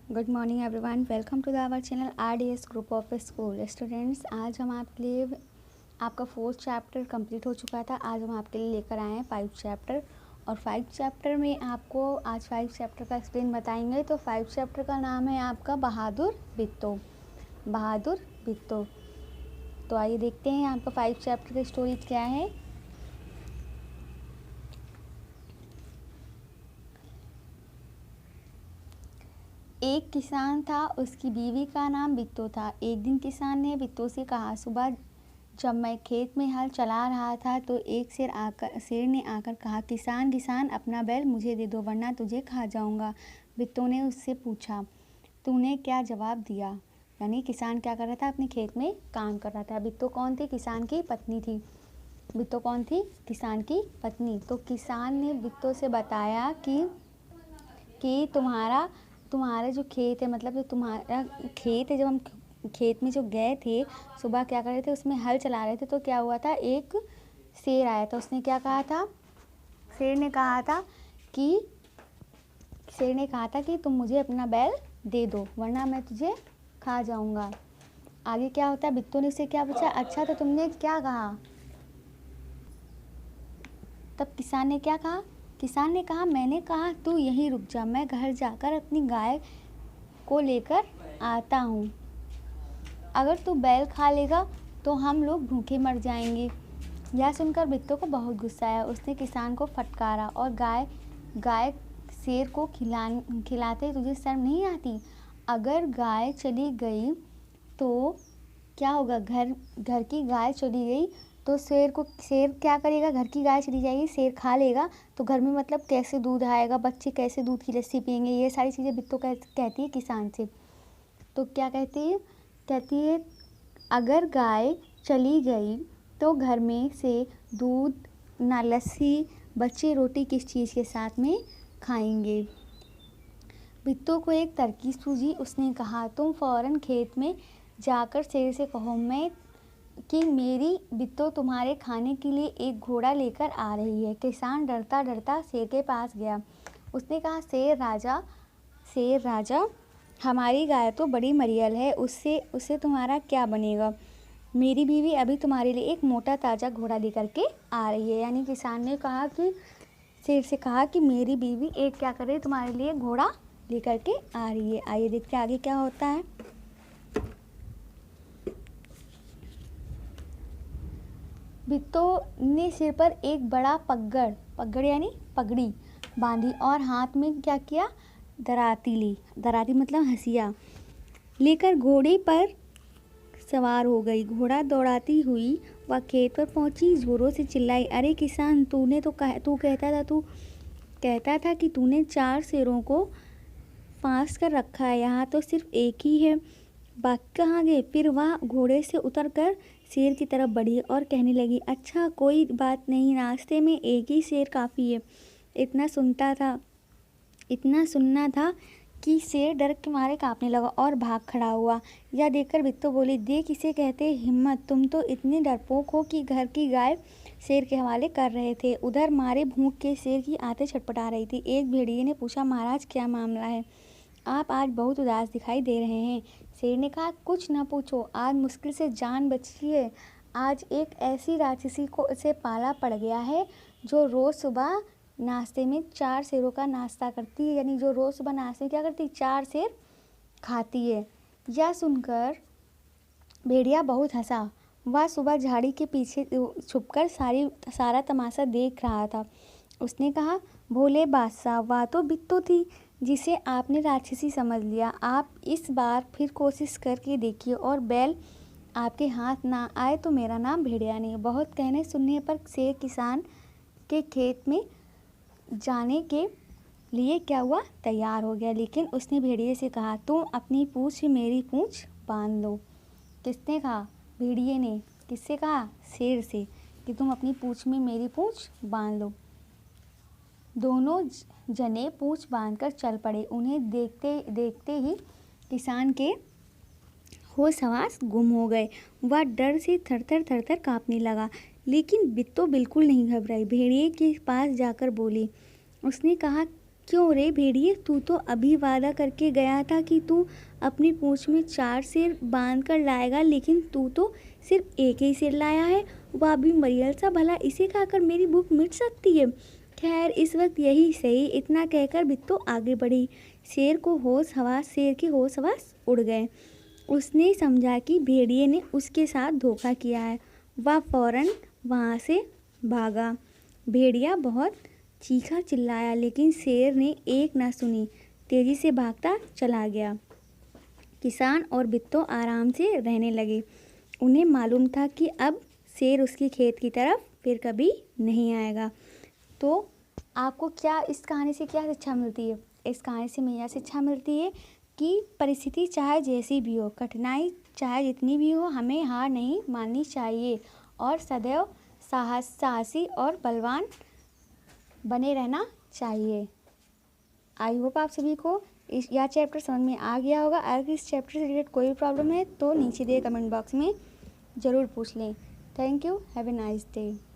Good morning everyone, welcome to the our channel RDS group of school students. आज हम आपके लिए आपका 4th चैप्टर कंप्लीट हो चुका था। आज हम आपके लिए लेकर आए हैं 5 चैप्टर और 5 चैप्टर में आपको आज 5 चैप्टर का एक्सप्लेन बताएंगे। तो 5 चैप्टर का नाम है आपका बहादुर बिट्टो। बहादुर बिट्टो। तो आइए देखते हैं आपका 5 चैप्टर की स्टोरी क्या है। एक किसान था, उसकी बीवी का नाम बिट्टो था। एक दिन किसान ने बिट्टो से कहा, सुबह जब मैं खेत में हल चला रहा था तो एक शेर ने आकर कहा, किसान किसान अपना बैल मुझे दे दो वरना तुझे खा जाऊंगा। बिट्टो ने उससे पूछा, तूने क्या जवाब दिया? यानी किसान क्या कर रहा था? अपने खेत में काम कर रहा था। बिट्टो कौन थी? किसान की पत्नी थी। बिट्टो कौन थी? किसान की पत्नी। तो किसान ने बिट्टो से बताया कि तुम्हारा जो खेत है, मतलब जो तुम्हारा खेत है, जब हम खेत में जो गए थे सुबह, क्या कर रहे थे? उसमें हल चला रहे थे। तो क्या हुआ था? एक शेर आया था। उसने क्या कहा था? शेर ने कहा था कि तुम मुझे अपना बैल दे दो वरना मैं तुझे खा जाऊंगा। आगे क्या होता है? बिट्टो ने उससे क्या पूछा, अच्छा तो तुमने क्या कहा? तब किसान ने क्या कहा? किसान ने कहा, मैंने कहा तू यहीं रुक जा, मैं घर जाकर अपनी गाय को लेकर आता हूँ। अगर तू बैल खा लेगा तो हम लोग भूखे मर जाएंगे। यह सुनकर बिट्टो को बहुत गुस्सा आया। उसने किसान को फटकारा और गाय शेर को खिलाते तुझे शर्म नहीं आती? अगर गाय चली गई तो क्या होगा? घर की गाय चली गई तो शेर क्या करेगा? घर की गाय चली जाएगी, शेर खा लेगा तो घर में मतलब कैसे दूध आएगा? बच्चे कैसे दूध की लस्सी पियेंगे? ये सारी चीज़ें बिट्टो कहती है किसान से। तो क्या कहती है अगर गाय चली गई तो घर में से दूध ना लस्सी, बच्चे रोटी किस चीज़ के साथ में खाएंगे? बिट्टो को एक तरकीब सूझी। उसने कहा, तुम फौरन खेत में जाकर शेर से कहो कि मेरी बिट्टो तुम्हारे खाने के लिए एक घोड़ा लेकर आ रही है। किसान डरता डरता शेर के पास गया। उसने कहा, शेर राजा, हमारी गाय तो बड़ी मरियल है, उससे तुम्हारा क्या बनेगा? मेरी बीवी अभी तुम्हारे लिए एक मोटा ताज़ा घोड़ा लेकर के आ रही है। यानी किसान ने कहा कि शेर से कहा कि मेरी बीवी एक क्या कर रही है? तुम्हारे लिए घोड़ा लेकर के आ रही है। आइए देखते हैं आगे क्या होता है। बिट्टो ने सिर पर एक बड़ा पगड़ यानी पगड़ी बांधी और हाथ में क्या किया? दराती ली। दराती मतलब हंसिया लेकर घोड़े पर सवार हो गई। घोड़ा दौड़ाती हुई वह खेत पर पहुंची, जोरों से चिल्लाई, अरे किसान, तू कहता था कि तूने 4 शेरों को फांस कर रखा है, यहाँ तो सिर्फ एक ही है, बाकी कहाँ गए? फिर वह घोड़े से उतरकर शेर की तरफ बढ़ी और कहने लगी, अच्छा कोई बात नहीं, रास्ते में एक ही शेर काफ़ी है। इतना सुनना था कि शेर डर के मारे कांपने लगा और भाग खड़ा हुआ। यह देखकर बिट्टो बोली, देख इसे कहते हिम्मत, तुम तो इतने डरपोक हो कि घर की गाय शेर के हवाले कर रहे थे। उधर मारे भूख के शेर की आंतें छटपटा रही थी। एक भेड़िए ने पूछा, महाराज क्या मामला है? आप आज बहुत उदास दिखाई दे रहे हैं। शेर ने कहा, कुछ न पूछो, आज मुश्किल से जान बची है। आज एक ऐसी राक्षसी को से पाला पड़ गया है जो रोज़ सुबह नाश्ते में 4 शेरों का नाश्ता करती है। यानी जो रोज़ सुबह नाश्ते में क्या करती है? 4 शेर खाती है। यह सुनकर भेड़िया बहुत हंसा। वह सुबह झाड़ी के पीछे छुपकर सारा तमाशा देख रहा था। उसने कहा, भोले बादशाह, वह तो बिट्टो थी जिसे आपने राक्षसी समझ लिया। आप इस बार फिर कोशिश करके देखिए और बैल आपके हाथ ना आए तो मेरा नाम भेड़िया नहीं। बहुत कहने सुनने पर शेर किसान के खेत में जाने के लिए क्या हुआ? तैयार हो गया। लेकिन उसने भेड़िए से कहा, तुम अपनी पूँछ से मेरी पूँछ बांध लो। किसने कहा? भेड़िए ने। किससे कहा? शेर से, कि तुम अपनी पूँछ में मेरी पूँछ बांध लो। दोनों जने पूँछ बांधकर चल पड़े। उन्हें देखते देखते ही किसान के होश हवास गुम हो गए। वह डर से थरथर कांपने लगा। लेकिन बिट्टो बिल्कुल नहीं घबराई। भेड़िए के पास जाकर बोली। उसने कहा, क्यों रे भेड़िए, तू तो अभी वादा करके गया था कि तू अपनी पूंछ में 4 सेर बांध कर लाएगा, लेकिन तू तो सिर्फ एक ही सेर लाया है, वह भी मरियल सा। भला इसे खाकर मेरी भूख मिट सकती है? खैर इस वक्त यही सही। इतना कहकर बिट्टू आगे बढ़ी। शेर के होश हवास उड़ गए। उसने समझा कि भेड़िए ने उसके साथ धोखा किया है। वह फौरन वहाँ से भागा। भेड़िया बहुत चीखा चिल्लाया, लेकिन शेर ने एक ना सुनी, तेजी से भागता चला गया। किसान और बिट्टू आराम से रहने लगे। उन्हें मालूम था कि अब शेर उसके खेत की तरफ फिर कभी नहीं आएगा। तो आपको क्या इस कहानी से क्या शिक्षा मिलती है? इस कहानी से मुझे यह शिक्षा मिलती है कि परिस्थिति चाहे जैसी भी हो, कठिनाई चाहे जितनी भी हो, हमें हार नहीं माननी चाहिए और सदैव साहसी और बलवान बने रहना चाहिए। आई होप आप सभी को यह चैप्टर समझ में आ गया होगा। अगर इस चैप्टर से रिलेटेड कोई भी प्रॉब्लम है तो नीचे दिए कमेंट बॉक्स में ज़रूर पूछ लें। Thank you. Have a nice day.